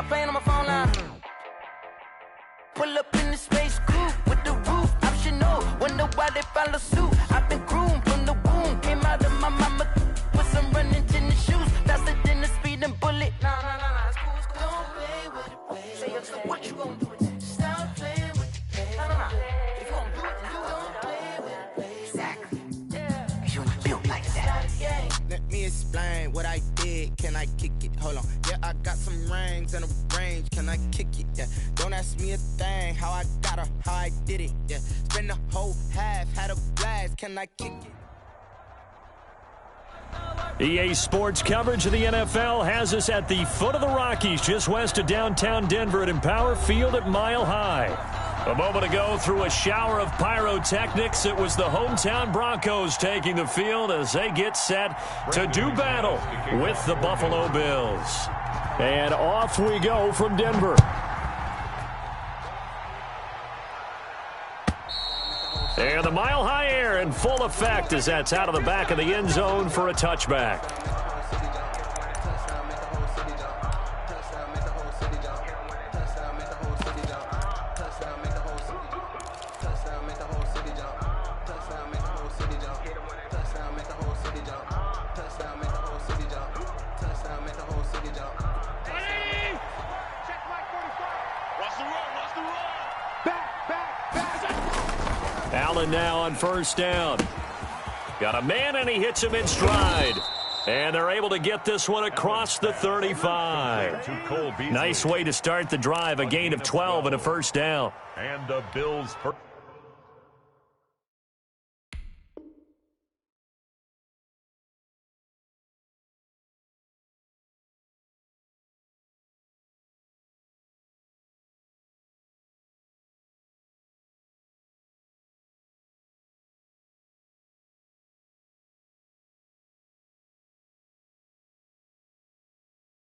playing on my phone line. Pull up in the space coupe with the roof optional. Wonder why they follow suit. I've been groomed from the womb. Came out of my mama with some running tennis shoes. Faster than the speeding bullet. Nah, it's cool, it's cool. Don't play with it, baby. Say yo, so what you gonna do with it? Stop playing with it, baby. Nah. If you gonna do it, then you don't play with it, baby. Exactly. Yeah. You ain't built like that. Let me explain what I did. Can I kick it? Hold on. Yeah, I got some rings and a range. Can I kick it? Yeah. Don't ask me a thing. How I got her, how I did it. Yeah. Spend the whole half, had a blast. Can I kick it? EA Sports coverage of the NFL has us at the foot of the Rockies, just west of downtown Denver at Empower Field at Mile High. A moment ago, through a shower of pyrotechnics, it was the hometown Broncos taking the field as they get set to do battle with the Buffalo Bills. And off we go from Denver. And the Mile High air in full effect as that's out of the back of the end zone for a touchback. Allen now on first down. Got a man, and he hits him in stride. And they're able to get this one across the 35. Nice way to start the drive, a gain of 12 and a first down. And the Bills...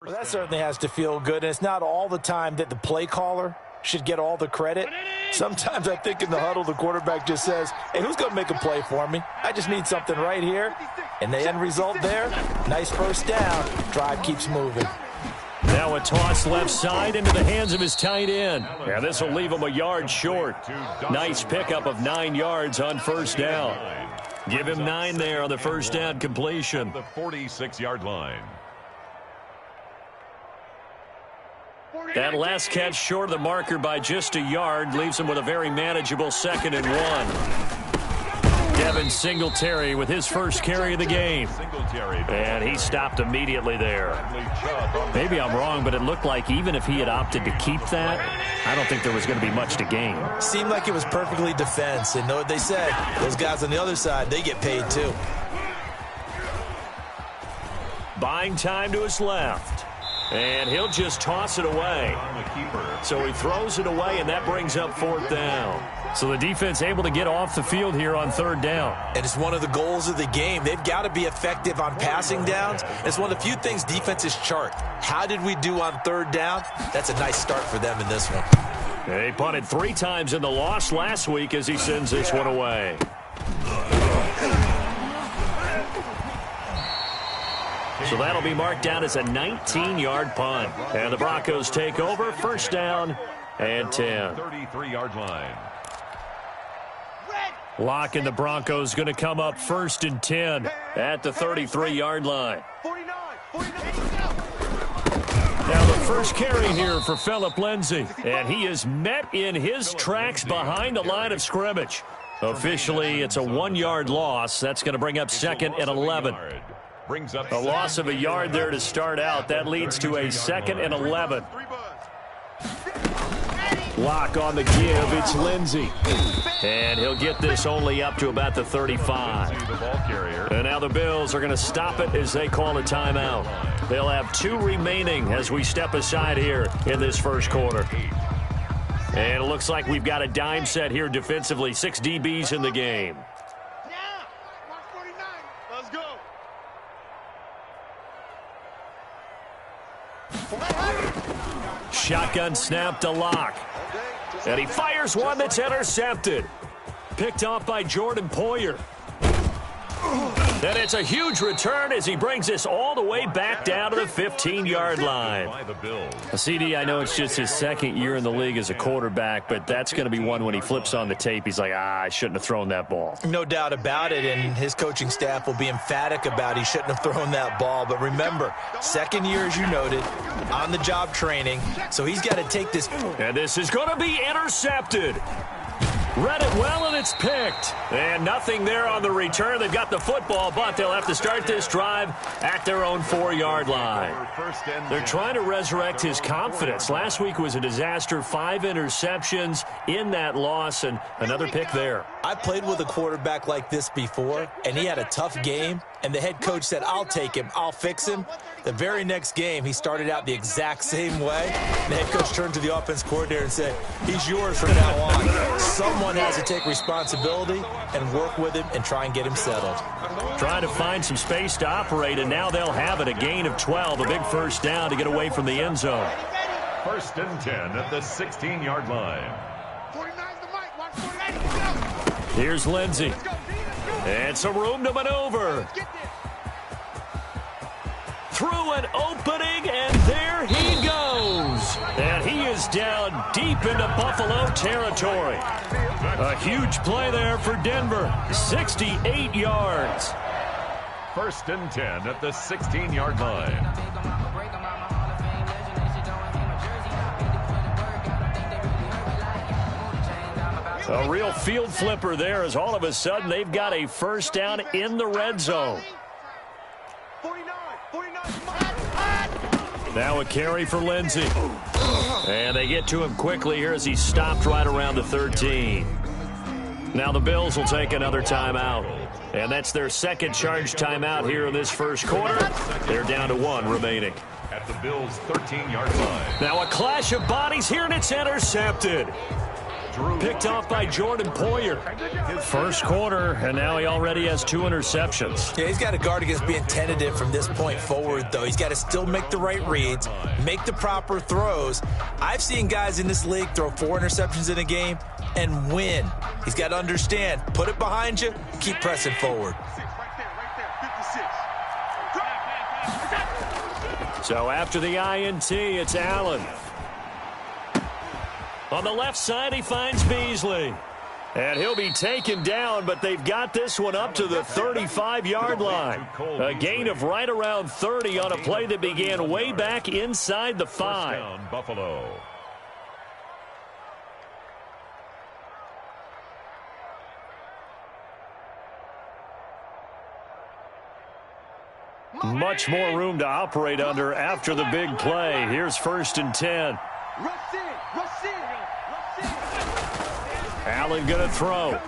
Well, that certainly has to feel good, and it's not all the time that the play caller should get all the credit. Sometimes I think in the huddle, the quarterback just says, hey, who's going to make a play for me? I just need something right here. And the end result there, nice first down. Drive keeps moving. Now a toss left side into the hands of his tight end. And this will leave him a yard short. Nice pickup of 9 yards on first down. Give him 9 there on the first down completion. The 46-yard line. That last catch short of the marker by just a yard leaves him with a very manageable 2nd and 1. Devin Singletary with his first carry of the game. And he stopped immediately there. Maybe I'm wrong, but it looked like even if he had opted to keep that, I don't think there was going to be much to gain. Seemed like it was perfectly defense. And know what they said? Those guys on the other side, they get paid too. Buying time to his left. And he'll just toss it away. So he throws it away, and that brings up 4th down. So the defense able to get off the field here on 3rd down. And it's one of the goals of the game. They've got to be effective on passing downs. It's one of the few things defenses chart. How did we do on 3rd down? That's a nice start for them in this one. They punted 3 times in the loss last week as he sends this one away. So that'll be marked down as a 19-yard punt. And the Broncos take over, first down and 10. 33-yard line. Lock and the Broncos going to come up 1st and 10 at the 33-yard line. Now the first carry here for Phillip Lindsay. And he is met in his tracks behind the line of scrimmage. Officially, it's a 1-yard loss. That's going to bring up 2nd and 11. A loss of a yard there to start out. That leads to a 2nd and 11. Lock on the give. It's Lindsay. And he'll get this only up to about the 35. And now the Bills are going to stop it as they call a timeout. They'll have 2 remaining as we step aside here in this first quarter. And it looks like we've got a dime set here defensively. 6 DBs in the game. Shotgun snap to Lock. And he fires one that's intercepted. Picked off by Jordan Poyer. And it's a huge return as he brings this all the way back down to the 15-yard line. CD, I know it's just his second year in the league as a quarterback, but that's going to be one when he flips on the tape. He's like, I shouldn't have thrown that ball. No doubt about it, and his coaching staff will be emphatic about he shouldn't have thrown that ball. But remember, second year, as you noted, on-the-job training, so he's got to take this. And this is going to be intercepted. Read it well, and it's picked. And nothing there on the return. They've got the football, but they'll have to start this drive at their own 4-yard line. They're trying to resurrect his confidence. Last week was a disaster. 5 interceptions in that loss, and another pick there. I played with a quarterback like this before, and he had a tough game, and the head coach said, I'll take him, I'll fix him. The very next game, he started out the exact same way. The head coach turned to the offense coordinator and said, he's yours from now on. Someone has to take responsibility and work with him and try and get him settled. Trying to find some space to operate, and now they'll have it. A gain of 12, a big first down to get away from the end zone. 1st and 10 at the 16-yard line. Here's Lindsey. And some room to maneuver. Through an opening, and there he goes. And he is down deep into Buffalo territory. A huge play there for Denver. 68 yards. 1st and 10 at the 16-yard line. A real field flipper there as all of a sudden they've got a first down in the red zone. Now a carry for Lindsey. And they get to him quickly here as he stopped right around the 13. Now the Bills will take another timeout. And that's their second charge timeout here in this first quarter. They're down to 1 remaining. At the Bills' 13-yard line. Now a clash of bodies here, and it's intercepted. Picked off by Jordan Poyer. First quarter, and now he already has 2 interceptions. Yeah, he's got to guard against being tentative from this point forward, though. He's got to still make the right reads, make the proper throws. I've seen guys in this league throw 4 interceptions in a game and win. He's got to understand, put it behind you, keep pressing forward. So after the INT, it's Allen. On the left side, he finds Beasley. And he'll be taken down, but they've got this one up to the 35-yard line. A gain of right around 30 on a play that began way back inside the 5. Down, Buffalo. Much more room to operate under after the big play. Here's 1st and 10. Allen going to throw.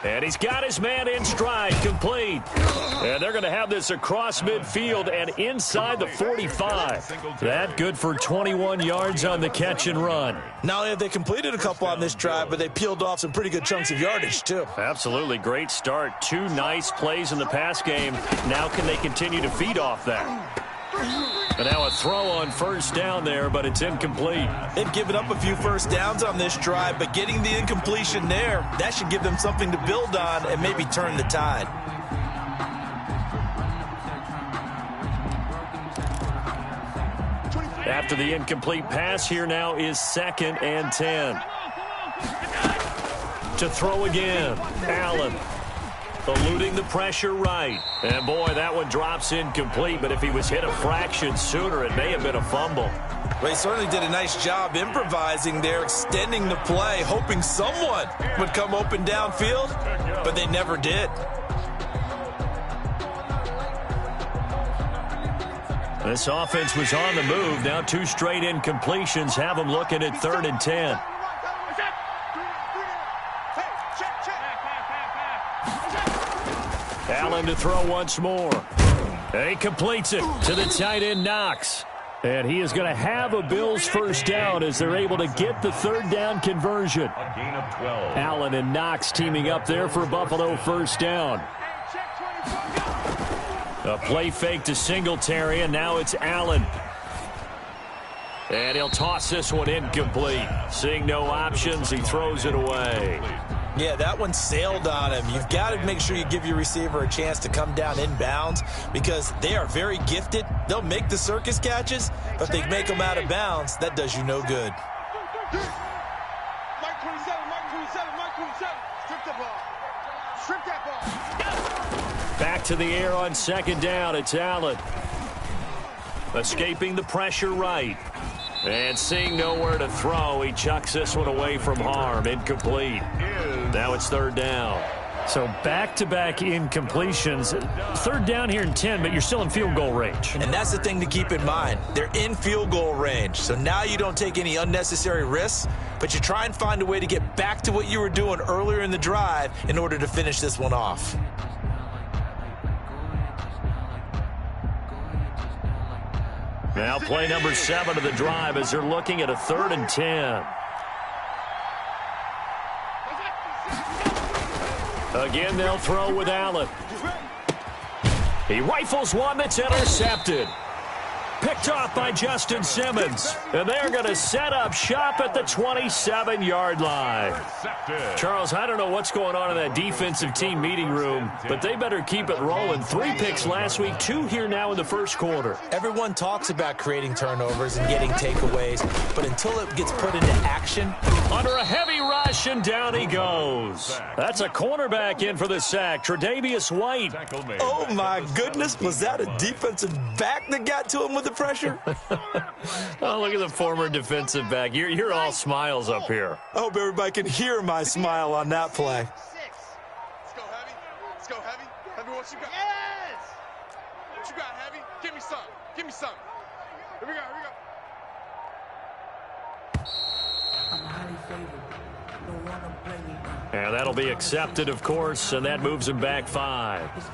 And he's got his man in stride, complete. And they're going to have this across midfield and inside the 45. That good for 21 yards on the catch and run. Not only have they completed a couple on this drive, but they peeled off some pretty good chunks of yardage, too. Absolutely. Great start. 2 nice plays in the pass game. Now can they continue to feed off that? And now a throw on first down there, but it's incomplete. They've given up a few first downs on this drive, but getting the incompletion there, that should give them something to build on and maybe turn the tide. After the incomplete pass, here now is 2nd and 10. To throw again, Allen. Eluding the pressure right. And boy, that one drops incomplete, but if he was hit a fraction sooner, it may have been a fumble. Well, he certainly did a nice job improvising there, extending the play, hoping someone would come open downfield, but they never did. This offense was on the move. Now 2 straight incompletions have them looking at 3rd and 10. Allen to throw once more. And he completes it to the tight end, Knox. And he is going to have a Bills first down as they're able to get the 3rd down conversion. A gain of 12. Allen and Knox teaming up there for Buffalo first down. A play fake to Singletary, and now it's Allen. And he'll toss this one incomplete. Seeing no options, he throws it away. Yeah, that one sailed on him. You've got to make sure you give your receiver a chance to come down inbounds because they are very gifted. They'll make the circus catches, but if they make them out of bounds, that does you no good. Mike 27, Mike 27. Strip the ball. Strip that ball. Back to the air on second down. It's Allen. Escaping the pressure right. And seeing nowhere to throw, he chucks this one away from harm. Incomplete. Now it's third down. So back-to-back incompletions. Third down here in 10, but you're still in field goal range. And that's the thing to keep in mind. They're in field goal range. So now you don't take any unnecessary risks, but you try and find a way to get back to what you were doing earlier in the drive in order to finish this one off. Now play number 7 of the drive as they're looking at a 3rd and 10. Again, they'll throw with Allen. He rifles one that's intercepted. Picked off by Justin Simmons. And they're going to set up shop at the 27-yard line. Charles, I don't know what's going on in that defensive team meeting room, but they better keep it rolling. 3 picks last week, 2 here now in the first quarter. Everyone talks about creating turnovers and getting takeaways, but until it gets put into action. Under a heavy rush, and down he goes. That's a cornerback in for the sack, Tre'Davious White. Oh, my goodness. Was that a defensive back that got to him with the pressure? Oh, look at the former defensive back. You're all smiles up here. I hope everybody can hear my smile on that play. Let's go, Heavy. Let's go, Heavy. Heavy, what you got? Yes! What you got, Heavy? Give me some. Give me some. Here we go, here we go. And that'll be accepted, of course, and that moves him back 5. Let's go.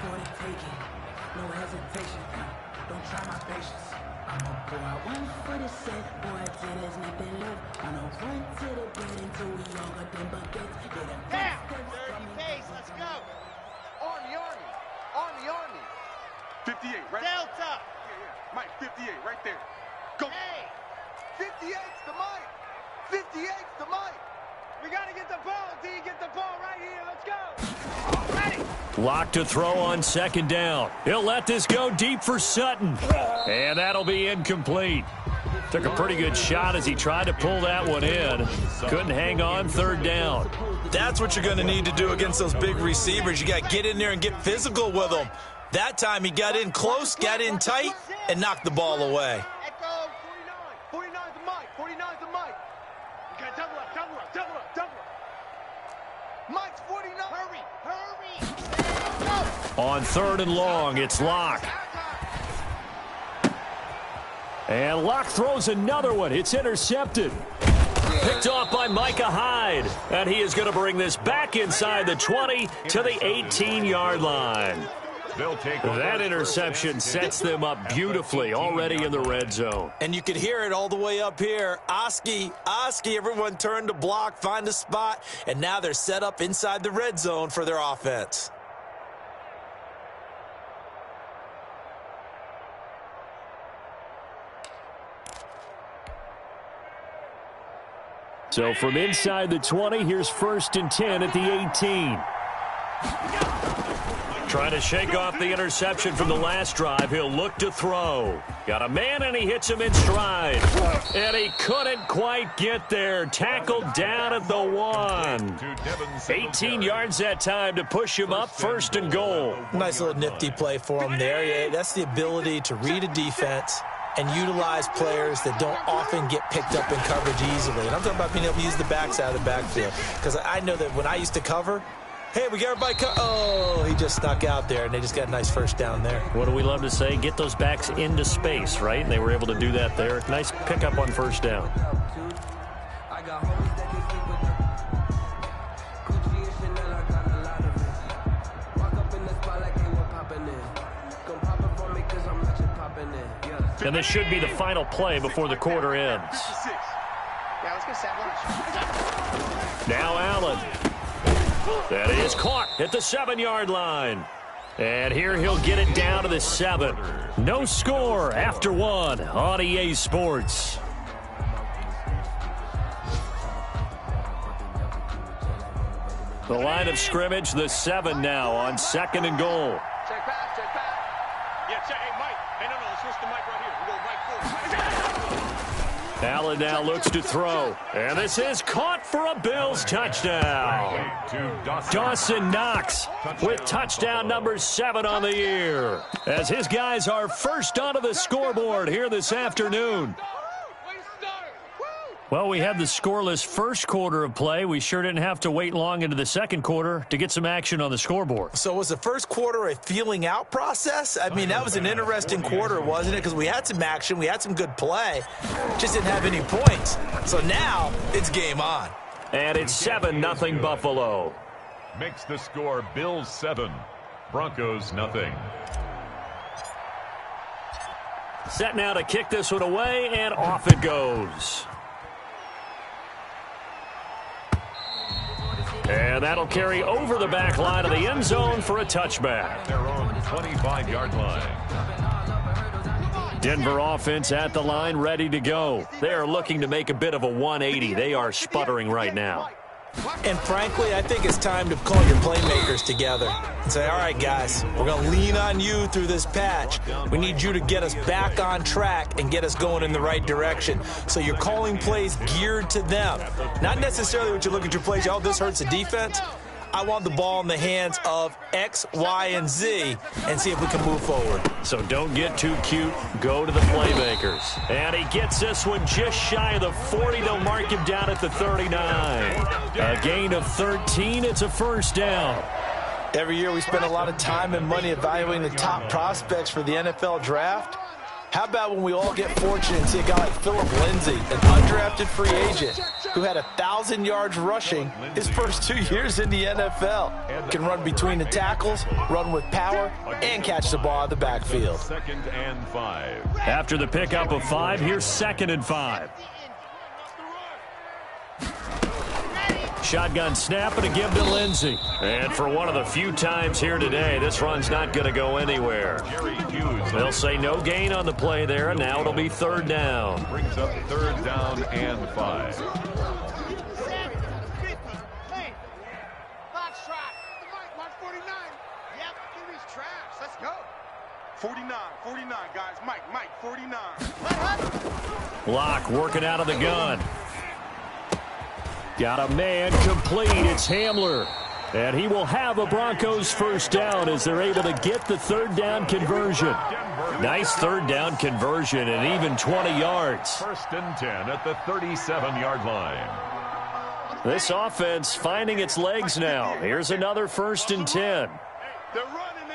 Army. 58, right? Delta. Yeah. Mike, 58, right there. Go. Hey. 58's the Mike. 58's the Mike. We got to get the ball, D. Get the ball right here. Let's go. Ready. Lock to throw on second down. He'll let this go deep for Sutton. And that'll be incomplete. Took a pretty good shot as he tried to pull that one in. Couldn't hang on, third down. That's what you're going to need to do against those big receivers. You got to get in there and get physical with them. That time he got in close, got in tight, and knocked the ball away. Echo 49. 49's the Mike. 49's the Mike. You got double up. Mike's 49. Hurry. Go. On 3rd and long, it's Locke. And Locke throws another one. It's intercepted. Picked off by Micah Hyde. And he is going to bring this back inside the 20 to the 18-yard line. That interception sets them up beautifully already in the red zone. And you could hear it all the way up here. Oski, everyone turned to block, find a spot, and now they're set up inside the red zone for their offense. So from inside the 20, here's 1st and 10 at the 18. Trying to shake off the interception from the last drive. He'll look to throw. Got a man, and he hits him in stride. And he couldn't quite get there. Tackled down at the 1. 18 yards that time to push him up, 1st and goal. Nice little nifty play for him there. Yeah, that's the ability to read a defense and utilize players that don't often get picked up in coverage easily. And I'm talking about being able to use the backside of the backfield. Because I know that when I used to cover, hey, we got everybody oh, he just snuck out there, and they just got a nice first down there. What do we love to say? Get those backs into space, right? And they were able to do that there. Nice pickup on 1st down. And this should be the final play before the quarter ends. Yeah, let's go set lunch. Now Allen. That is caught at the 7-yard line. And here he'll get it down to the 7. No score after 1 on EA Sports. The line of scrimmage, the 7 now on 2nd and goal. Check back, check back. Yeah, check. Hey, Mike. Hey, no, let's switch the mic right here. We go Mike forward. Allen now looks to throw. And this is caught for a Bills touchdown. Dawson Knox with touchdown number 7 on the year, as his guys are first onto the scoreboard here this afternoon. Well, we had the scoreless first quarter of play. We sure didn't have to wait long into the second quarter to get some action on the scoreboard. So was the first quarter a feeling out process? I mean, that was an interesting quarter, wasn't it? Because we had some action, we had some good play, just didn't have any points. So now it's game on. And it's 7-0 Buffalo. Makes the score Bills 7, Broncos nothing. Set now to kick this one away, and off it goes. And that'll carry over the back line of the end zone for a touchback. Their own 25-yard line. Denver offense at the line, ready to go. They are looking to make a bit of a 180. They are sputtering right now. And frankly, I think it's time to call your playmakers together and say, all right, guys, we're going to lean on you through this patch. We need you to get us back on track and get us going in the right direction. So you're calling plays geared to them. Not necessarily what you look at your plays, oh, this hurts the defense. I want the ball in the hands of X, Y, and Z and see if we can move forward. So don't get too cute. Go to the playmakers. And he gets this one just shy of the 40. They'll mark him down at the 39. A gain of 13. It's a first down. Every year we spend a lot of time and money evaluating the top prospects for the NFL draft. How about when we all get fortunate and see a guy like Philip Lindsay, an undrafted free agent who had 1,000 yards rushing his first 2 years in the NFL. Can run between the tackles, run with power, and catch the ball out of the backfield. 2nd and 5. After the pickup of 5, here's 2nd and 5. Shotgun snap and a give to Lindsay. And for one of the few times here today, this run's not going to go anywhere. They'll say no gain on the play there, and now it'll be 3rd down. Brings up 3rd down and 5. Hey, box trap. Mike, 49. Yep, give me his traps. Let's go. 49, guys. Mike, 49. Locke working out of the gun. Got a man complete. It's Hamler. And he will have a Broncos first down as they're able to get the 3rd down conversion. Nice 3rd down conversion and even 20 yards. 1st and 10 at the 37-yard line. This offense finding its legs now. Here's another 1st and 10. They're running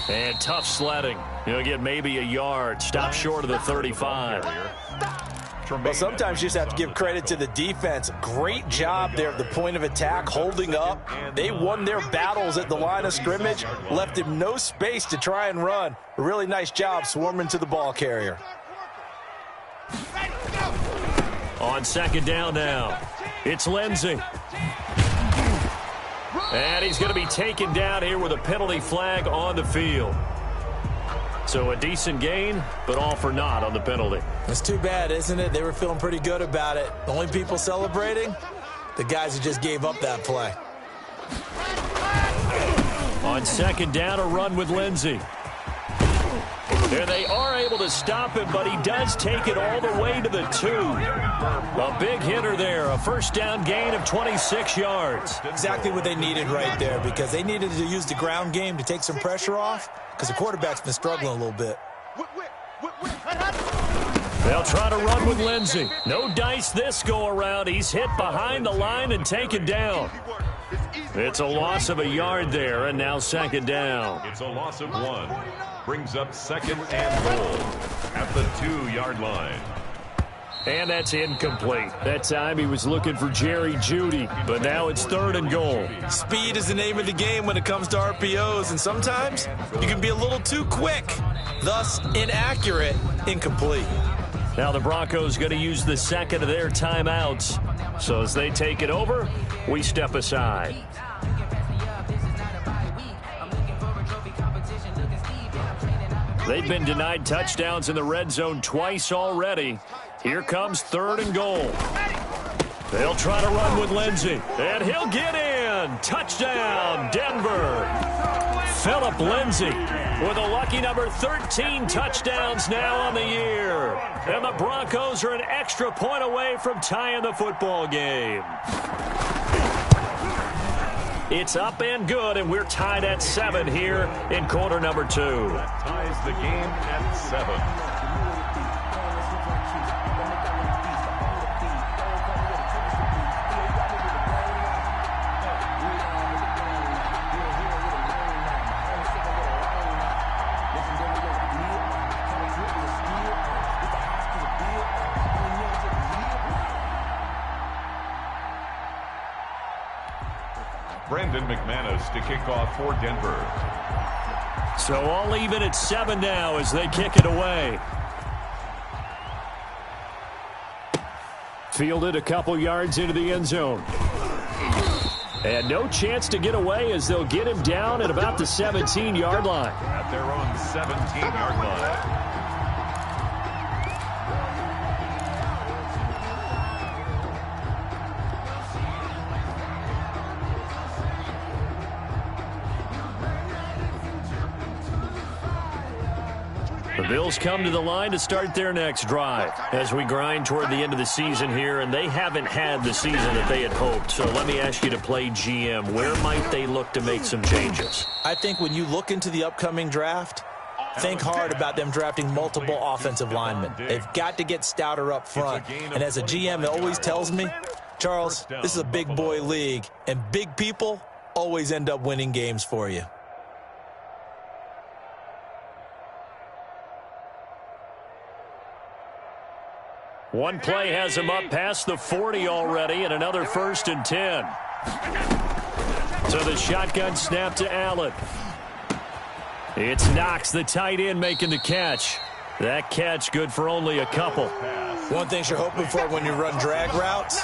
it. And tough sledding. He'll get maybe a yard. Stop short of the 35. Well, sometimes you just have to give credit to the defense. Great job there at the point of attack, holding up. They won their battles at the line of scrimmage, left him no space to try and run. A really nice job swarming to the ball carrier. On 2nd down now, it's Lindsay. And he's going to be taken down here with a penalty flag on the field. So a decent gain, but all for naught on the penalty. It's too bad, isn't it? They were feeling pretty good about it. The only people celebrating, the guys who just gave up that play. On 2nd down, a run with Lindsay. There they are able to stop him, but he does take it all the way to the 2. A big hitter there, a first down gain of 26 yards. Exactly what they needed right there, because they needed to use the ground game to take some pressure off, because the quarterback's been struggling a little bit. They'll try to run with Lindsay. No dice this go around. He's hit behind the line and taken down. It's a loss of a yard there, and now 2nd down. It's a loss of 1. Brings up 2nd and goal at the 2-yard line. And that's incomplete. That time he was looking for Jerry Jeudy, but now it's 3rd and goal. Speed is the name of the game when it comes to RPOs, and sometimes you can be a little too quick, thus inaccurate, incomplete. Now the Broncos going to use the 2nd of their timeouts. So as they take it over, we step aside. They've been denied touchdowns in the red zone twice already. Here comes 3rd and goal. They'll try to run with Lindsey, and he'll get in. Touchdown, Denver. Phillip Lindsay with a lucky number 13 touchdowns now on the year. And the Broncos are an extra point away from tying the football game. It's up and good, and we're tied at 7 here in quarter number 2. That ties the game at 7. McManus to kick off for Denver. So all even at 7 now as they kick it away. Fielded a couple yards into the end zone. And no chance to get away as they'll get him down at about the 17-yard line. At their own 17-yard line. The Bills come to the line to start their next drive as we grind toward the end of the season here, and they haven't had the season that they had hoped. So let me ask you to play GM. Where might they look to make some changes? I think when you look into the upcoming draft, think hard about them drafting multiple offensive linemen. They've got to get stouter up front. And as a GM, it always tells me, Charles, this is a big boy league, and big people always end up winning games for you. One play has him up past the 40 already, and another 1st and 10. So the shotgun snap to Allen. It's Knox, the tight end, making the catch. That catch good for only a couple. One thing you're hoping for when you run drag routes,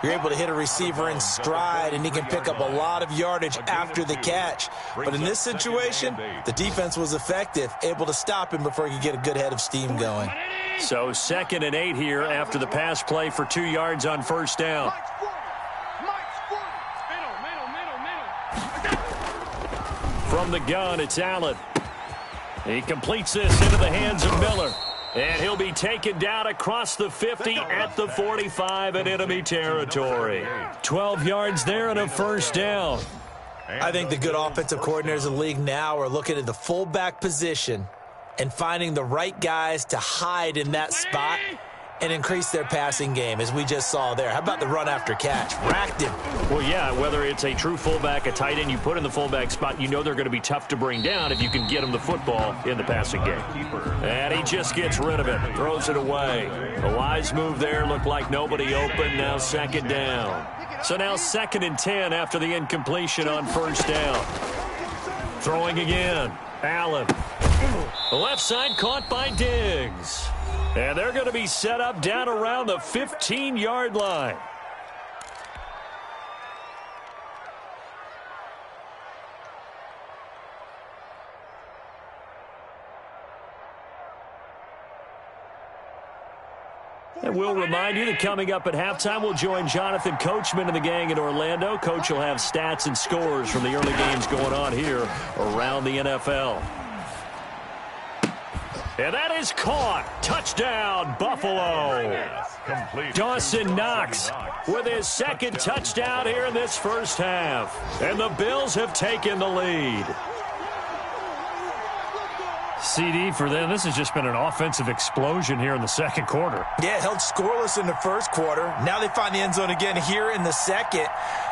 you're able to hit a receiver in stride, and he can pick up a lot of yardage after the catch. But in this situation, the defense was effective, able to stop him before he could get a good head of steam going. So 2nd and 8 here after the pass play for 2 yards on 1st down. From the gun, it's Allen. He completes this into the hands of Miller. And he'll be taken down across the 50 at the 45 in enemy territory. 12 yards there and a 1st down. I think the good offensive coordinators in the league now are looking at the fullback position and finding the right guys to hide in that spot and increase their passing game, as we just saw there. How about the run after catch? Racked him. Well, yeah, whether it's a true fullback, a tight end you put in the fullback spot, you know they're going to be tough to bring down if you can get them the football in the passing game. And he just gets rid of it, throws it away. A wise move there, looked like nobody open, now 2nd down. So now 2nd and 10 after the incompletion on 1st down. Throwing again, Allen. The left side caught by Diggs. And they're going to be set up down around the 15-yard line. And we'll remind you that coming up at halftime, we'll join Jonathan Coachman and the gang in Orlando. Coach will have stats and scores from the early games going on here around the NFL. And that is caught. Touchdown, Buffalo. Dawson Knox with his 2nd touchdown here in this 1st half. And the Bills have taken the lead. CD for them. This has just been an offensive explosion here in the 2nd quarter. Yeah, held scoreless in the 1st quarter. Now they find the end zone again here in the 2nd.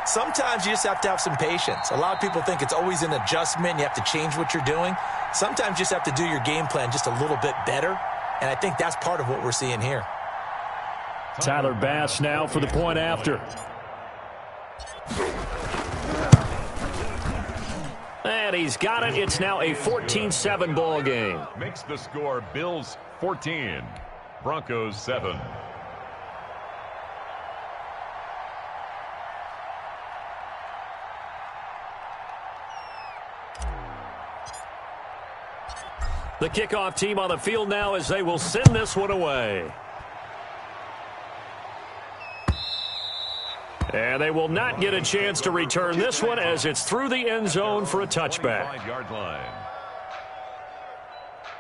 Sometimes you just have to have some patience. A lot of people think it's always an adjustment. You have to change what you're doing. Sometimes you just have to do your game plan just a little bit better. And I think that's part of what we're seeing here. Tyler Bass now for the point after. And he's got it. It's now a 14-7 ball game. Makes the score Bills 14, Broncos 7. The kickoff team on the field now as they will send this one away. And they will not get a chance to return this one as it's through the end zone for a touchback. 5-yard line.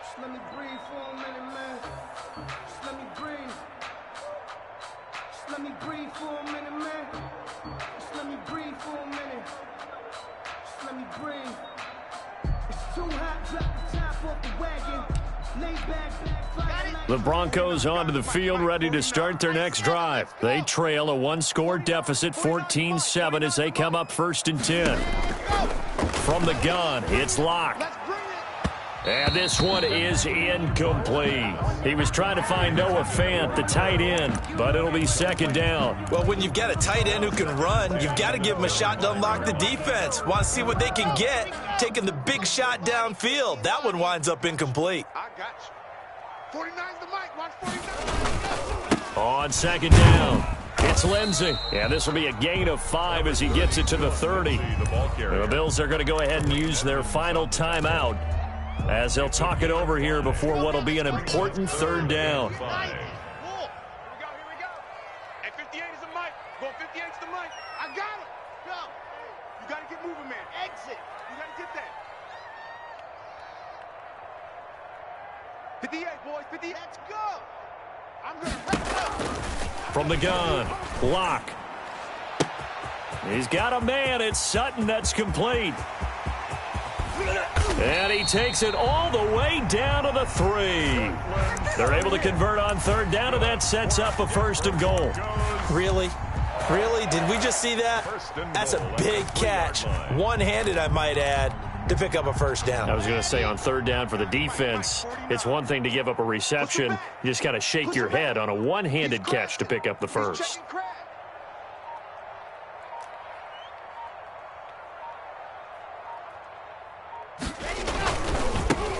Just let me breathe for a minute, man. Just let me breathe. Just let me breathe for a minute, man. Just let me breathe for a minute. Just let me breathe. It's too hot, drop the top off the wagon. Lay back, the Broncos onto the field, ready to start their next drive. They trail a one-score deficit, 14-7, as they come up 1st and 10. From the gun, it's Locke. And this one is incomplete. He was trying to find Noah Fant, the tight end, but it'll be 2nd down. Well, when you've got a tight end who can run, you've got to give him a shot to unlock the defense. Want to see what they can get, taking the big shot downfield. That one winds up incomplete. I got you. 49's the mic. Watch 49. On 2nd down, it's Lindsey. And this will be a gain of 5 as he gets it to the 30. The Bills are going to go ahead and use their final timeout as they'll talk it over here before what will be an important 3rd down. Here we go. Hey, 58 is the mic. Go 58's the mic. I got him. Go. You got to get moving, man. Exit. You got to get that. 58, boys. 58. Let's go. I'm good. Let's go. From the gun, Locke. He's got a man. It's Sutton. That's complete. And he takes it all the way down to the 3. They're able to convert on 3rd down, and that sets up a 1st and goal. Really? Really? Did we just see that? That's a big catch. One-handed, I might add, to pick up a 1st down. I was going to say on 3rd down for the defense, it's one thing to give up a reception. You just got to shake your head on a one-handed catch to pick up the 1st.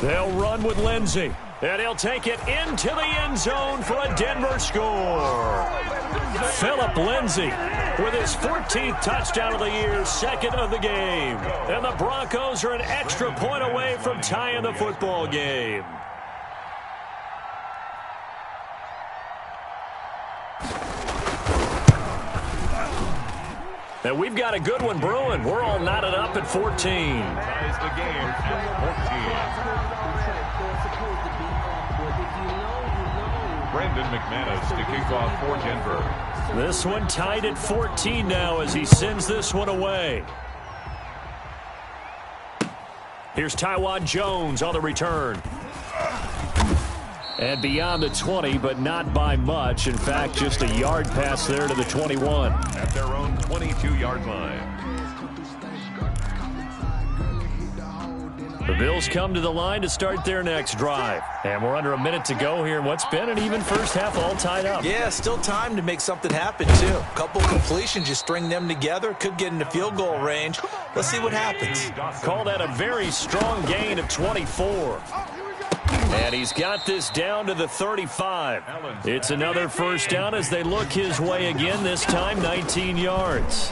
They'll run with Lindsey, and he'll take it into the end zone for a Denver score. Phillip Lindsay with his 14th touchdown of the year, 2nd of the game. And the Broncos are an extra point away from tying the football game. And we've got a good one brewing. We're all knotted up at 14. Ties the game at 14. Brandon McManus to kick off for Denver. This one tied at 14 now as he sends this one away. Here's Taiwan Jones on the return. And beyond the 20, but not by much. In fact, just a yard pass there to the 21. At their own 22-yard line. The Bills come to the line to start their next drive. And we're under a minute to go here in what's been an even first half, all tied up. Yeah, still time to make something happen, too. A couple completions, you string them together, could get into field goal range. Let's see what happens. Call that a very strong gain of 24. And he's got this down to the 35. It's another 1st down as they look his way again, this time 19 yards.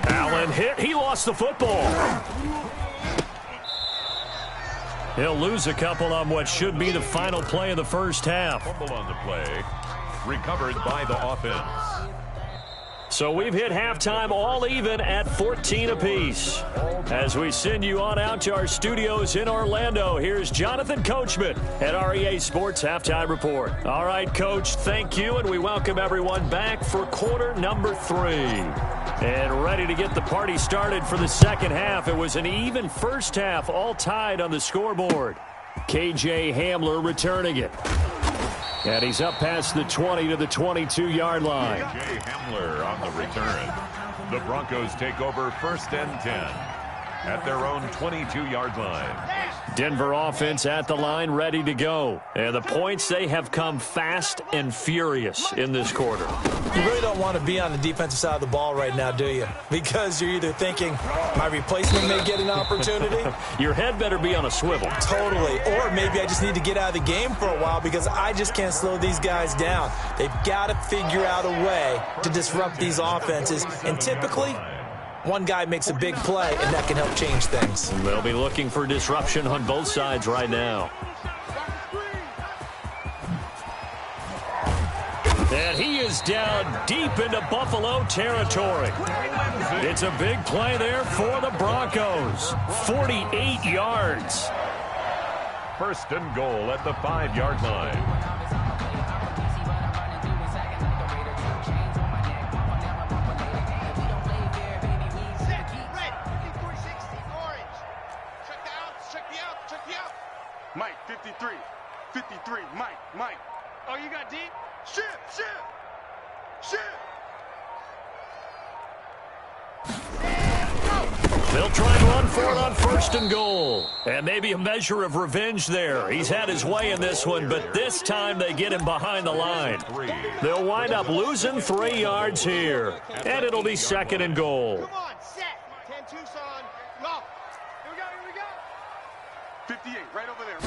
Allen hit. He lost the football. He'll lose a couple on what should be the final play of the first half. Fumble on the play. Recovered by the offense. So we've hit halftime all even at 14 apiece. As we send you on out to our studios in Orlando, here's Jonathan Coachman at REA Sports Halftime Report. All right, Coach, thank you, and we welcome everyone back for quarter number 3. And ready to get the party started for the second half. It was an even first half, all tied on the scoreboard. KJ Hamler returning it. And he's up past the 20 to the 22-yard line. KJ Hamler on the return. The Broncos take over 1st and 10 at their own 22-yard line. Denver offense at the line, ready to go. And the points, they have come fast and furious in this quarter. You really don't want to be on the defensive side of the ball right now, do you? Because you're either thinking, my replacement may get an opportunity. Your head better be on a swivel. Totally. Or maybe I just need to get out of the game for a while because I just can't slow these guys down. They've got to figure out a way to disrupt these offenses. And typically, one guy makes a big play, and that can help change things. They'll be looking for disruption on both sides right now. And he is is down deep into Buffalo territory. It's a big play there for the Broncos. 48 yards. First and goal at the 5-yard line. Mike, 53. 53. Mike. Oh, you got deep? Shit. They'll try and run for it on first and goal. And maybe a measure of revenge there. He's had his way in this one, but this time they get him behind the line. They'll wind up losing 3 yards here. And it'll be second and goal. Come on, set. 10 Tucson. Go. Here we go. 58, right over there.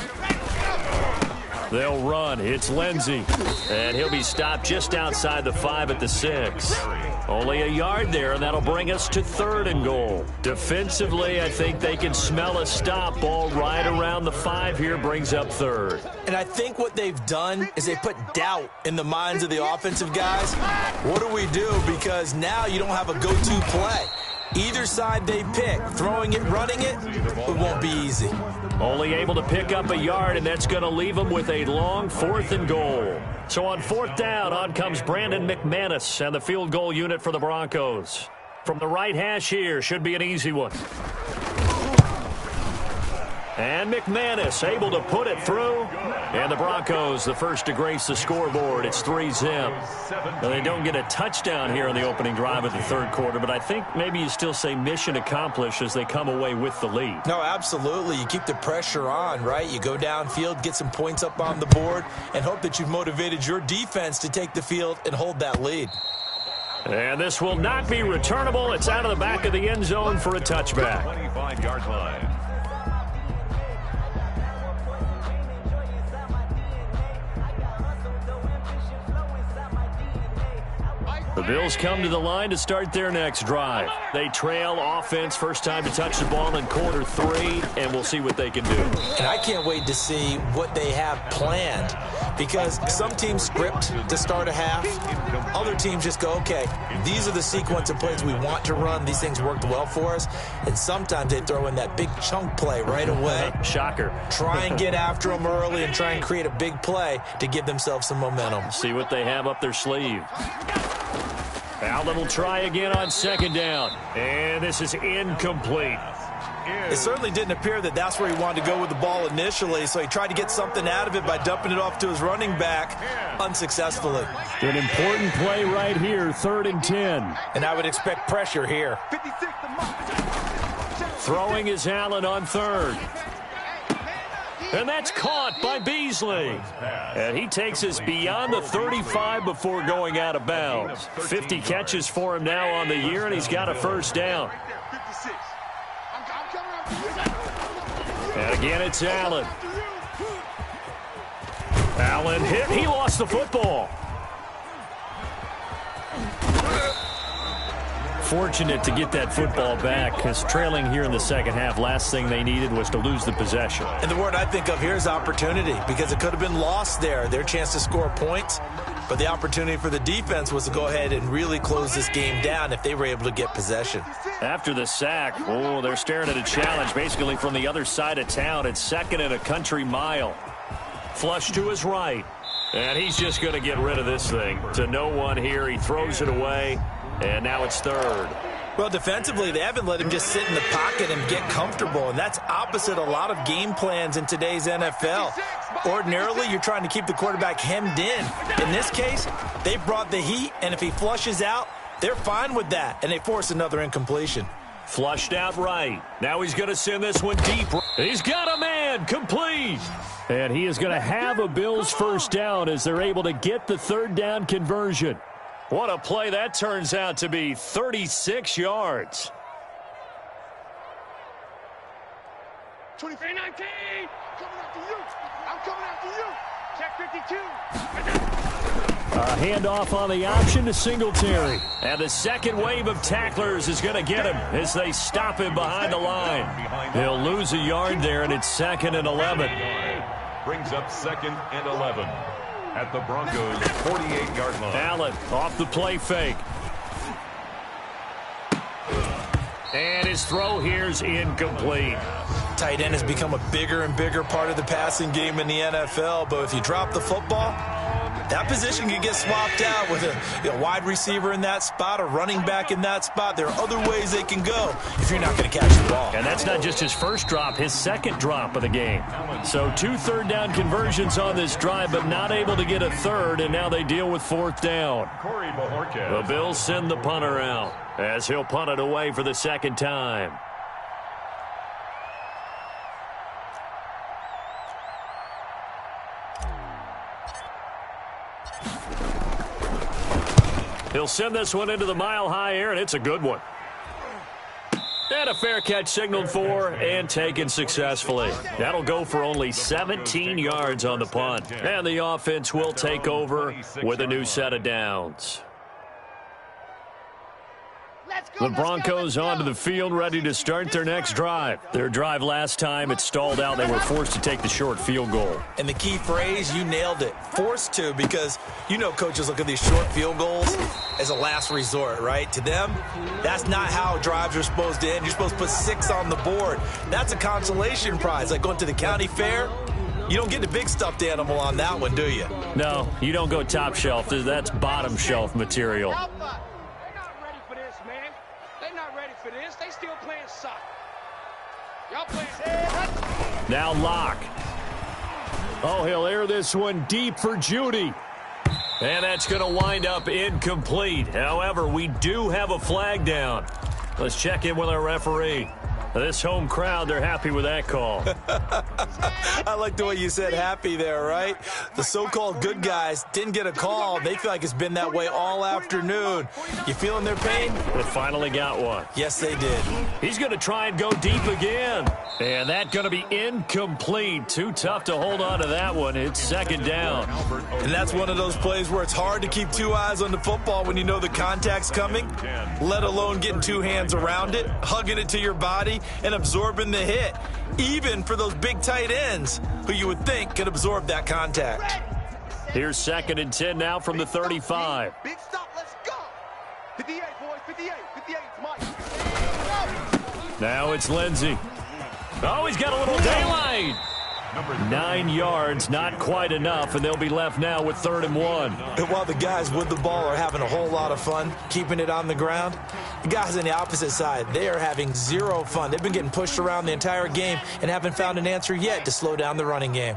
They'll run. It's Lindsey. And he'll be stopped just outside the 5 at the 6. Only a yard there, and that'll bring us to third and goal. Defensively, I think they can smell a stop. Ball right around the 5 here brings up third. And I think what they've done is they put doubt in the minds of the offensive guys. What do we do? Because now you don't have a go-to play. Either side they pick, throwing it, running it, it won't be easy. Only able to pick up a yard, and that's going to leave them with a long fourth and goal. So on fourth down, on comes Brandon McManus and the field goal unit for the Broncos. From the right hash here, should be an easy one. And McManus able to put it through. And the Broncos, the first to grace the scoreboard. It's 3-zip. Now, they don't get a touchdown here in the opening drive of the third quarter, but I think maybe you still say mission accomplished as they come away with the lead. No, absolutely. You keep the pressure on, right? You go downfield, get some points up on the board, and hope that you've motivated your defense to take the field and hold that lead. And this will not be returnable. It's out of the back of the end zone for a touchback. 25-yard line. The Bills come to the line to start their next drive. They trail offense, first time to touch the ball in quarter 3, and we'll see what they can do. And I can't wait to see what they have planned, because some teams script to start a half. Other teams just go, okay, these are the sequence of plays we want to run. These things worked well for us. And sometimes they throw in that big chunk play right away. Shocker. Try and get after them early and try and create a big play to give themselves some momentum. See what they have up their sleeve. Allen will try again on second down. And this is incomplete. It certainly didn't appear that that's where he wanted to go with the ball initially, so he tried to get something out of it by dumping it off to his running back unsuccessfully. An important play right here, 3rd and 10. And I would expect pressure here. Throwing is Allen on 3rd. And that's caught by Beasley. And he takes us beyond the 35 before going out of bounds. 50 catches for him now on the year, and he's got a first down. And again, it's Allen. Allen hit. He lost the football. Fortunate to get that football back, because trailing here in the second half, last thing they needed was to lose the possession. And the word I think of here is opportunity, because it could have been lost there. Their chance to score points, but the opportunity for the defense was to go ahead and really close this game down if they were able to get possession. After the sack, they're staring at a challenge basically from the other side of town. It's 2nd and a country mile. Flush to his right. And he's just going to get rid of this thing. To no one here. He throws it away. And now it's 3rd. Well, defensively, they haven't let him just sit in the pocket and get comfortable, and that's opposite a lot of game plans in today's NFL. Ordinarily, you're trying to keep the quarterback hemmed in. In this case, they brought the heat, and if he flushes out, they're fine with that, and they force another incompletion. Flushed out right. Now he's going to send this one deep. He's got a man, complete. And he is going to have a Bills first down as they're able to get the 3rd down conversion. What a play that turns out to be. 36 yards. 23-19. Coming after you. I'm coming after you. Check 52. A handoff on the option to Singletary. And the second wave of tacklers is going to get him as they stop him behind the line. He'll lose a yard there, and it's 2nd and 11. Brings up 2nd and 11. at the Broncos' 48-yard line. Allen off the play fake. And his throw here's incomplete. Tight end has become a bigger and bigger part of the passing game in the NFL, but if you drop the football, that position can get swapped out with a wide receiver in that spot, a running back in that spot. There are other ways they can go if you're not going to catch the ball. And that's not just his first drop, his second drop of the game. So 2 third-down conversions on this drive, but not able to get a third, and now they deal with fourth down. The Bills send the punter out as he'll punt it away for the second time. He'll send this one into the mile-high air, and it's a good one. And a fair catch signaled for and taken successfully. That'll go for only 17 yards on the punt. And the offense will take over with a new set of downs. The Broncos onto the field, ready to start their next drive. Their drive last time, it stalled out. They were forced to take the short field goal. And the key phrase, you nailed it, forced to, because you know coaches look at these short field goals as a last resort, right? To them, that's not how drives are supposed to end. You're supposed to put 6 on the board. That's a consolation prize, like going to the county fair. You don't get the big stuffed animal on that one, do you? No, you don't go top shelf. That's bottom shelf material. They still playing soccer. Y'all playing. Now Locke. Oh, he'll air this one deep for Judy. And that's going to wind up incomplete. However, we do have a flag down. Let's check in with our referee. This home crowd, they're happy with that call. I like the way you said happy there, right? The so-called good guys didn't get a call. They feel like it's been that way all afternoon. You feeling their pain? They finally got one. Yes, they did. He's going to try and go deep again. And that's going to be incomplete. Too tough to hold on to that one. It's second down. And that's one of those plays where it's hard to keep 2 eyes on the football when you know the contact's coming, let alone getting 2 hands around it, hugging it to your body, and absorbing the hit, even for those big tight ends who you would think could absorb that contact. Here's 2nd and 10 now from the 35. Big stop, let's go. 58, boys, 58, 58, Mike. Now it's Lindsey. Oh, he's got a little daylight. 9 yards, not quite enough, and they'll be left now with 3rd and 1. And while the guys with the ball are having a whole lot of fun keeping it on the ground, the guys on the opposite side, they are having zero fun. They've been getting pushed around the entire game and haven't found an answer yet to slow down the running game.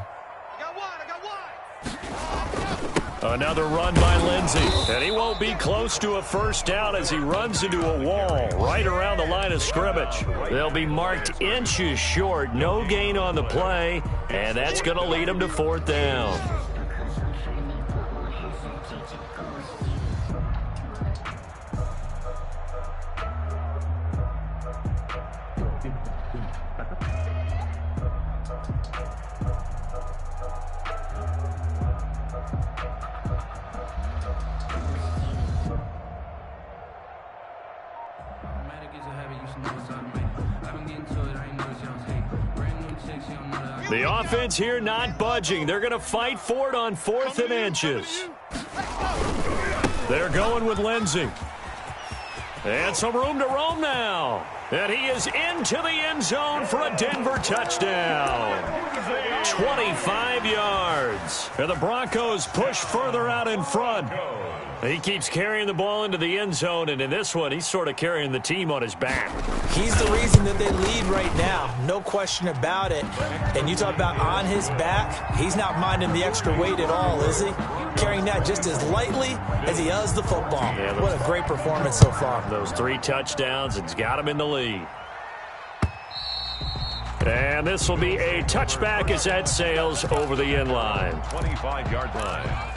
Another run by Lindsey, and he won't be close to a first down as he runs into a wall right around the line of scrimmage. They'll be marked inches short, no gain on the play, and that's going to lead them to 4th down. The offense here not budging. They're going to fight for it on 4th and inches. They're going with Lindsey. And some room to roam now. And he is into the end zone for a Denver touchdown. 25 yards. And the Broncos push further out in front. He keeps carrying the ball into the end zone, and in this one, he's sort of carrying the team on his back. He's the reason that they lead right now, no question about it. And you talk about on his back, he's not minding the extra weight at all, is he? Carrying that just as lightly as he does the football. Yeah, what a great performance so far. Those 3 touchdowns, it's got him in the lead. And this will be a touchback as that sails over the end line. 25-yard line.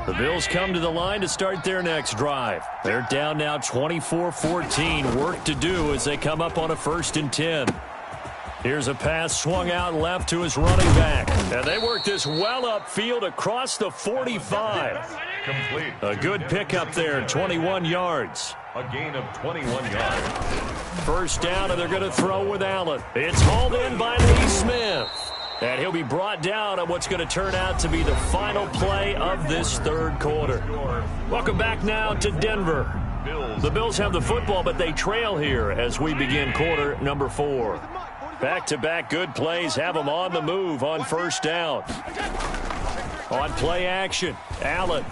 The Bills come to the line to start their next drive. They're down now 24-14. Work to do as they come up on a 1st and 10. Here's a pass swung out left to his running back. And they work this well upfield across the 45. Complete. A good pickup there, 21 yards. A gain of 21 yards. First down, and they're going to throw with Allen. It's hauled in by Lee Smith. And he'll be brought down on what's going to turn out to be the final play of this third quarter. Welcome back now to Denver. The Bills have the football, but they trail here as we begin quarter number 4. Back-to-back good plays have them on the move on first down. On play action, Allen.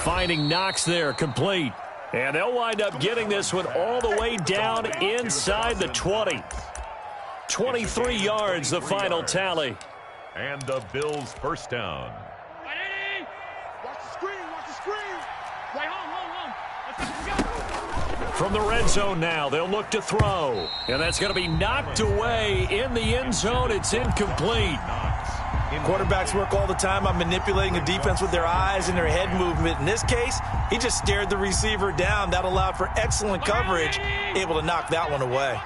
Finding Knox there, complete. And they'll wind up getting this one all the way down inside the 20. 23 yards, the final tally. And the Bills first down. Watch the screen, watch the screen. Wait, hold. From the red zone now, they'll look to throw. And that's going to be knocked away in the end zone. It's incomplete. Quarterbacks work all the time on manipulating a defense with their eyes and their head movement. In this case, he just stared the receiver down. That allowed for excellent coverage, able to knock that one away.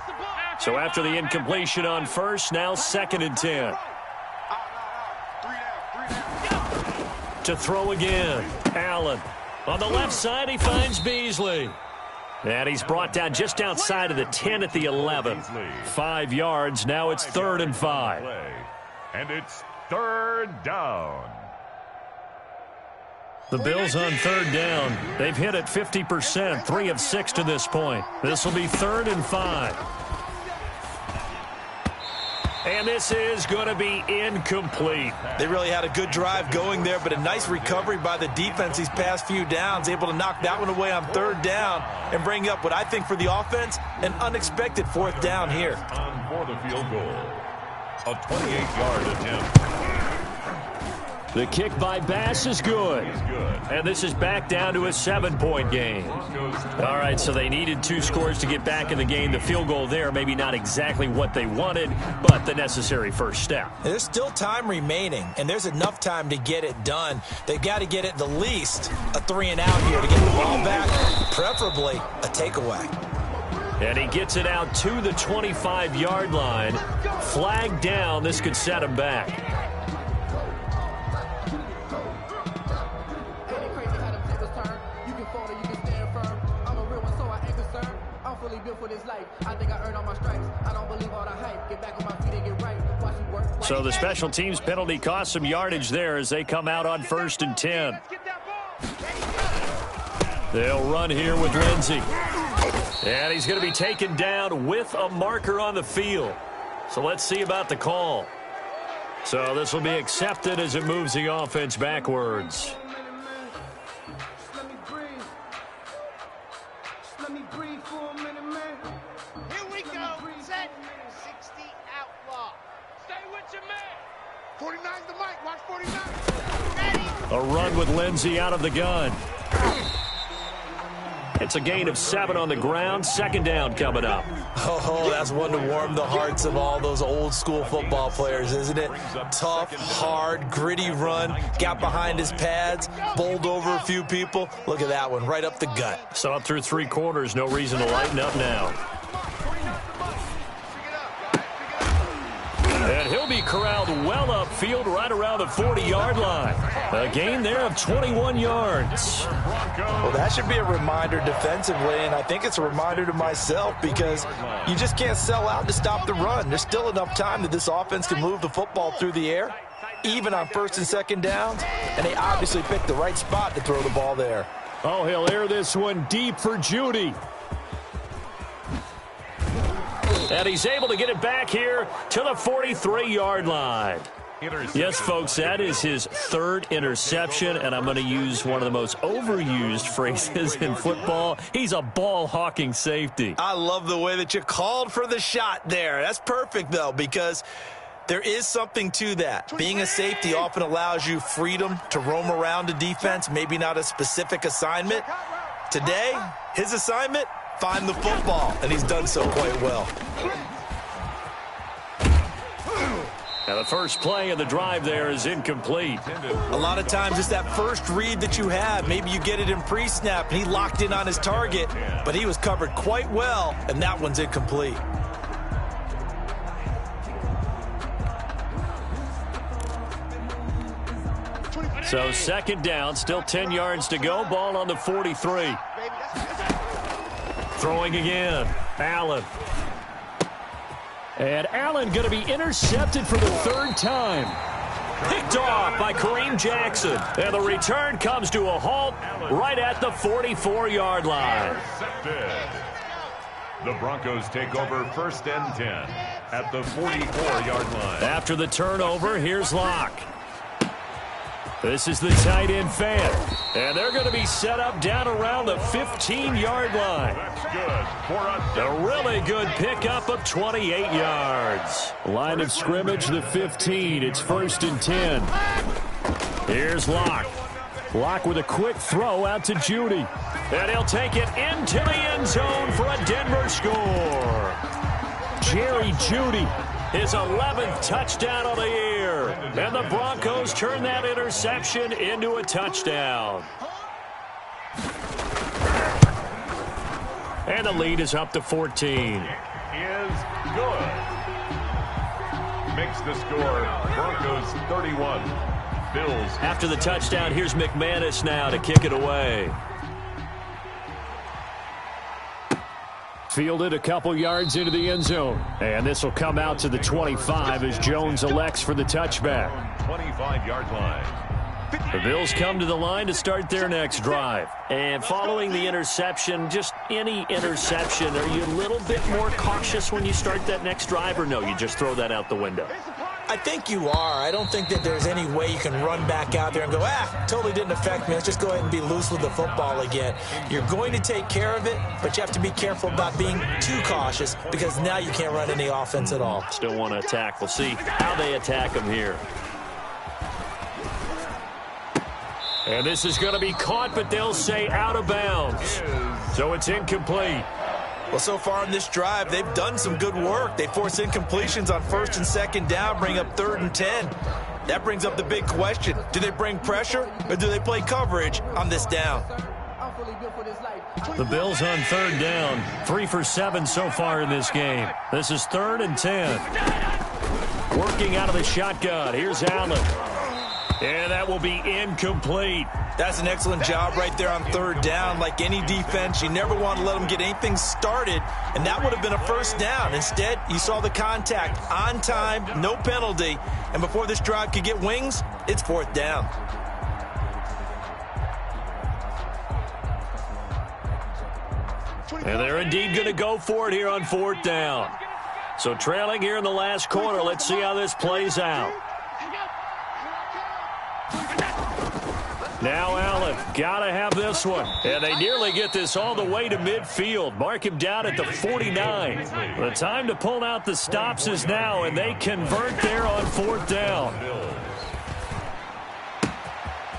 So after the incompletion on first, now 2nd and 10. To throw again, Allen. On the left side, he finds Beasley. And he's brought down just outside of the 10 at the 11. 5 yards, now it's 3rd and 5. And it's 3rd down. The Bills on 3rd down. They've hit it 50%, 3 of 6 to this point. This will be 3rd and 5. And this is going to be incomplete. They really had a good drive going there, but a nice recovery by the defense these past few downs, able to knock that one away on 3rd down and bring up what I think for the offense, an unexpected 4th down here. On for the field goal. A 28-yard attempt. The kick by Bass is good. And this is back down to a 7-point game. All right, so they needed 2 scores to get back in the game. The field goal there, maybe not exactly what they wanted, but the necessary first step. There's still time remaining, and there's enough time to get it done. They've got to get it the least a 3-and-out here to get the ball back, preferably a takeaway. And he gets it out to the 25-yard line. Flag down. This could set him back. So the special teams penalty cost some yardage there as they come out on 1st and 10. They'll run here with Lindsey. And he's going to be taken down with a marker on the field. So let's see about the call. So this will be accepted as it moves the offense backwards. Here we go. Set. 60 outlaw. Stay with your man. 49's the mic. Watch 49. Ready. A run with Lindsey out of the gun. It's a gain of 7 on the ground. 2nd down coming up. Oh, that's one to warm the hearts of all those old school football players, isn't it? Tough, hard, gritty run. Got behind his pads, bowled over a few people. Look at that one, right up the gut. So up through 3 quarters, no reason to lighten up now. And he'll be corralled well upfield right around the 40-yard line. A gain there of 21 yards. Well, that should be a reminder defensively, and I think it's a reminder to myself because you just can't sell out to stop the run. There's still enough time that this offense can move the football through the air, even on 1st and 2nd downs, and they obviously picked the right spot to throw the ball there. Oh, he'll air this one deep for Judy. And he's able to get it back here to the 43-yard line. Yes, folks, that is his 3rd interception, and I'm going to use one of the most overused phrases in football. He's a ball-hawking safety. I love the way that you called for the shot there. That's perfect, though, because there is something to that. Being a safety often allows you freedom to roam around a defense, maybe not a specific assignment. Today, his assignment, find the football, and he's done so quite well. Now the first play of the drive there is incomplete. A lot of times it's that first read that you have. Maybe you get it in pre-snap, and he locked in on his target, but he was covered quite well, and that one's incomplete. So 2nd down, still 10 yards to go. Ball on the 43. Throwing again. Allen. And Allen going to be intercepted for the third time. Picked off by Kareem Jackson. And the return comes to a halt right at the 44-yard line. Intercepted. The Broncos take over 1st and 10 at the 44-yard line. After the turnover, here's Locke. This is the tight end fan. And they're going to be set up down around the 15-yard line. That's good for A really good pickup of 28 yards. Line of scrimmage, the 15. It's 1st and 10. Here's Locke. Locke with a quick throw out to Judy. And he'll take it into the end zone for a Denver score. Jerry Judy, his 11th touchdown of the year. And the Broncos turn that interception into a touchdown. And the lead is up to 14. Is good. Makes the score Broncos 31. Bills. After the touchdown, here's McManus now to kick it away. Fielded a couple yards into the end zone. And this will come out to the 25 as Jones elects for the touchback. 25-yard line. The Bills come to the line to start their next drive. And following the interception, just any interception, are you a little bit more cautious when you start that next drive, or no, you just throw that out the window? I think you are. I don't think that there's any way you can run back out there and go, totally didn't affect me. Let's just go ahead and be loose with the football again. You're going to take care of it, but you have to be careful about being too cautious because now you can't run any offense at all. Still want to attack. We'll see how they attack them here. And this is going to be caught, but they'll say out of bounds. So it's incomplete. Well, so far in this drive, they've done some good work. They force incompletions on 1st and 2nd down, bring up 3rd and 10. That brings up the big question. Do they bring pressure or do they play coverage on this down? The Bills on 3rd down. 3 for 7 so far in this game. This is 3rd and 10. Working out of the shotgun. Here's Allen. And that will be incomplete. That's an excellent job right there on 3rd down. Like any defense, you never want to let them get anything started, and that would have been a 1st down. Instead, you saw the contact on time, no penalty, and before this drive could get wings, it's 4th down. And they're indeed going to go for it here on 4th down. So trailing here in the last quarter, let's see how this plays out. Now Allen, gotta have this one. And they nearly get this all the way to midfield. Mark him down at the 49. The time to pull out the stops is now, and they convert there on 4th down.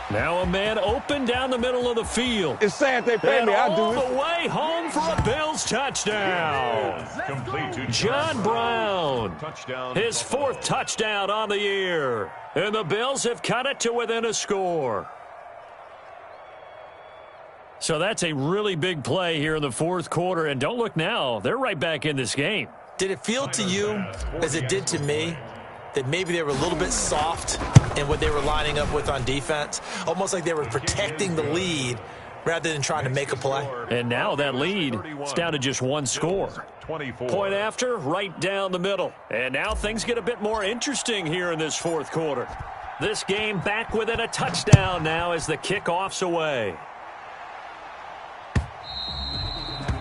Now a man open down the middle of the field. It's sad they pay me. I do it. All the way home for a Bills touchdown. John Brown, his 4th touchdown on the year. And the Bills have cut it to within a score. So that's a really big play here in the 4th quarter. And don't look now, they're right back in this game. Did it feel to you, as it did to me, that maybe they were a little bit soft in what they were lining up with on defense? Almost like they were protecting the lead rather than trying to make a play. And now that lead is down to just 1 score. Point after, right down the middle. And now things get a bit more interesting here in this 4th quarter. This game back within a touchdown now as the kickoff's away.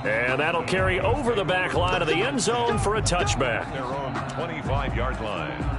And that'll carry over the back line of the end zone for a touchback. Their own 25-yard line.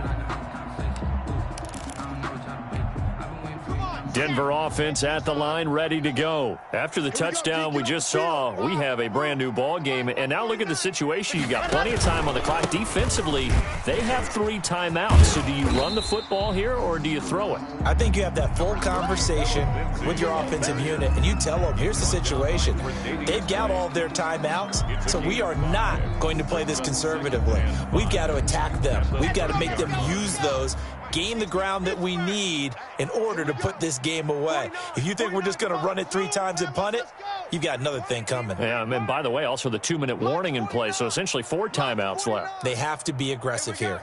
Denver offense at the line, ready to go. After the touchdown we just saw, we have a brand new ball game. And now look at the situation. You got plenty of time on the clock. Defensively, they have 3 timeouts. So do you run the football here or do you throw it? I think you have that full conversation with your offensive unit, and you tell them, here's the situation. They've got all their timeouts, so we are not going to play this conservatively. We've got to attack them. We've got to make them use those, gain the ground that we need in order to put this game away. If you think we're just going to run it 3 times and punt it, you've got another thing coming. Yeah, and by the way, also the 2-minute warning in play, so essentially 4 timeouts left. They have to be aggressive here.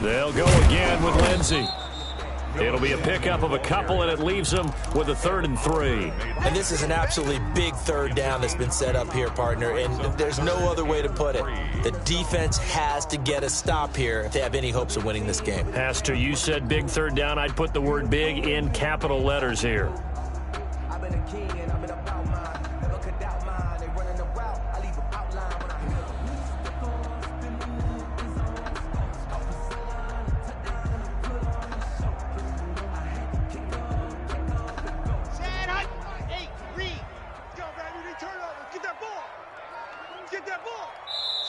They'll go again with Lindsey. It'll be a pickup of a couple, and it leaves them with a 3rd and 3. And this is an absolutely big 3rd down that's been set up here, partner, and there's no other way to put it. The defense has to get a stop here if they have any hopes of winning this game. Has to. You said big 3rd down. I'd put the word big in capital letters here. I've been a king and I've been about mine. Never could doubt mine. They running the route. I leave them outline when I hit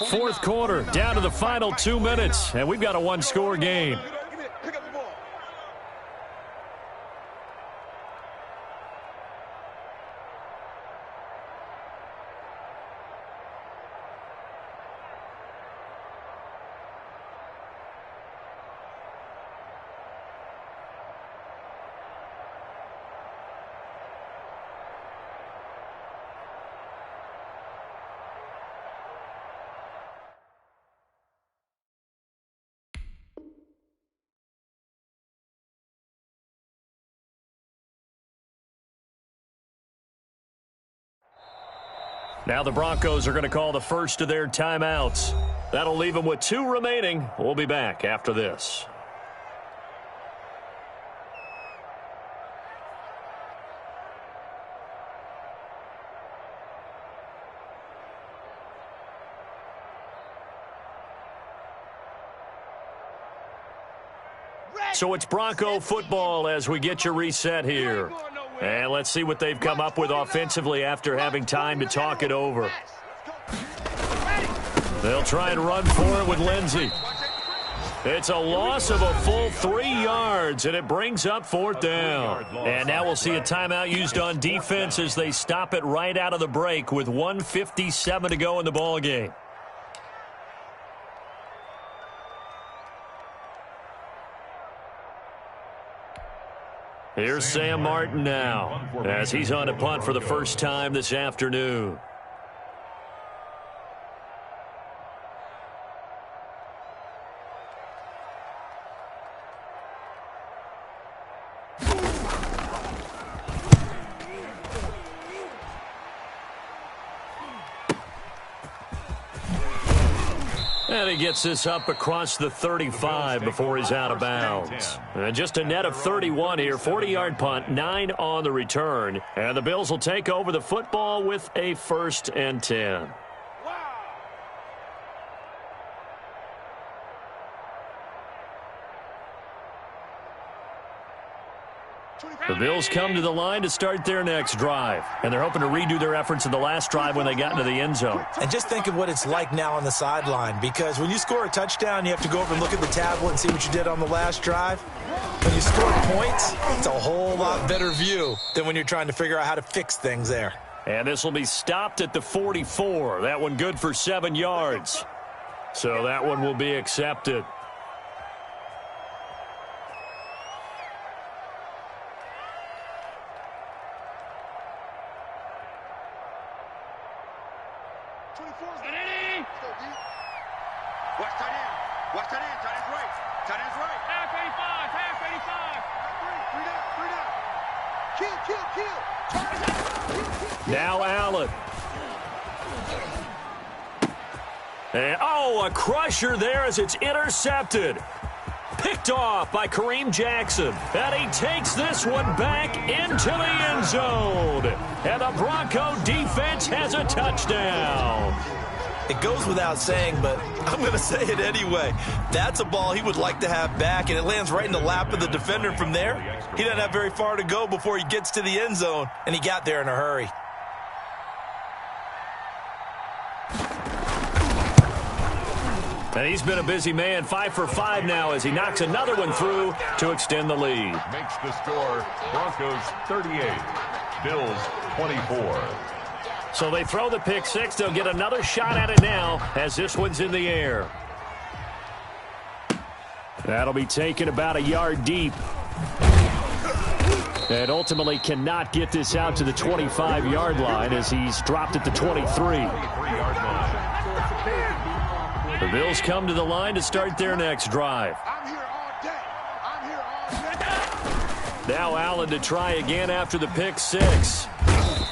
Fourth quarter, down to the final 2 minutes, and we've got a one-score game. Now the Broncos are going to call the first of their timeouts. That'll leave them with 2 remaining. We'll be back after this. So it's Bronco football as we get you reset here. And let's see what they've come up with offensively after having time to talk it over. They'll try and run for it with Lindsey. It's a loss of a full 3 yards, and it brings up 4th down. And now we'll see a timeout used on defense as they stop it right out of the break with 1:57 to go in the ballgame. Here's Sam Martin now as he's on a punt for the first time this afternoon. And he gets this up across the 35 before he's out of bounds. And just a net of 31 here, 40-yard punt, 9 on the return. And the Bills will take over the football with a 1st and 10. The Bills come to the line to start their next drive, and they're hoping to redo their efforts in the last drive when they got into the end zone. And just think of what it's like now on the sideline, because when you score a touchdown, you have to go over and look at the tablet and see what you did on the last drive. When you score points, it's a whole lot better view than when you're trying to figure out how to fix things there. And this will be stopped at the 44. That one good for 7 yards. So that one will be accepted. Now Allen. And, a crusher there as it's intercepted. Picked off by Kareem Jackson. And he takes this one back into the end zone. And the Bronco defense has a touchdown. It goes without saying, but I'm going to say it anyway. That's a ball he would like to have back, and it lands right in the lap of the defender from there. He doesn't have very far to go before he gets to the end zone, and he got there in a hurry. And he's been a busy man, 5 for 5 now as he knocks another one through to extend the lead. Makes the score Broncos 38, Bills 24. So they throw the pick six. They'll get another shot at it now as this one's in the air. That'll be taken about a yard deep. And ultimately cannot get this out to the 25-yard line as he's dropped at the 23. The Bills come to the line to start their next drive. Now Allen to try again after the pick six.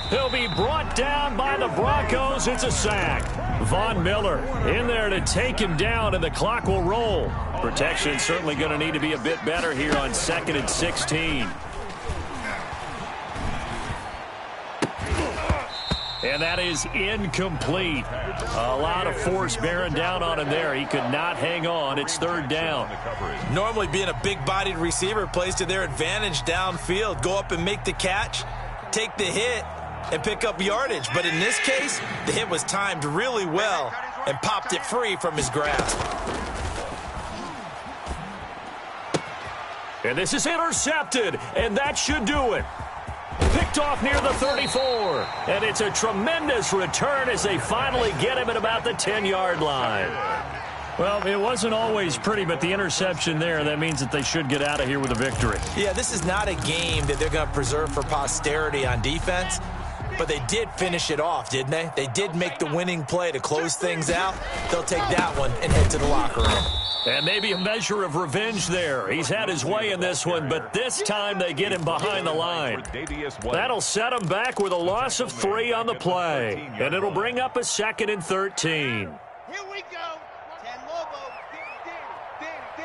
He'll be brought down by the Broncos. It's a sack. Von Miller in there to take him down, and the clock will roll. Protection certainly going to need to be a bit better here on 2nd and 16. And that is incomplete. A lot of force bearing down on him there. He could not hang on. It's 3rd down. Normally being a big-bodied receiver plays to their advantage downfield. Go up and make the catch, take the hit, and pick up yardage. But in this case, the hit was timed really well and popped it free from his grasp. And this is intercepted, and that should do it. Picked off near the 34, and it's a tremendous return as they finally get him at about the 10-yard line. Well, it wasn't always pretty, but the interception there, that means that they should get out of here with a victory. Yeah, this is not a game that they're going to preserve for posterity on defense, but they did finish it off, didn't they? They did make the winning play to close things out. They'll take that one and head to the locker room. And maybe a measure of revenge there. He's had his way in this one, but this time they get him behind the line. That'll set him back with a loss of 3 on the play. And it'll bring up a 2nd and 13. Here we go. 10 Lobo. Danny.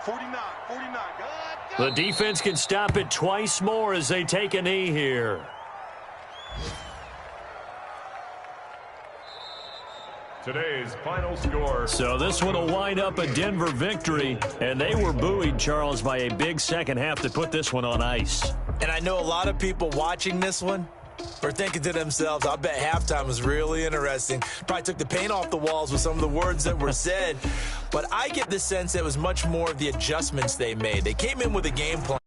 49. The defense can stop it twice more as they take a knee here. Today's final score. So this one will wind up a Denver victory, and they were buoyed, Charles, by a big second half to put this one on ice. And I know a lot of people watching this one are thinking to themselves, I bet halftime was really interesting. Probably took the paint off the walls with some of the words that were said. But I get the sense that it was much more of the adjustments they made. They came in with a game plan.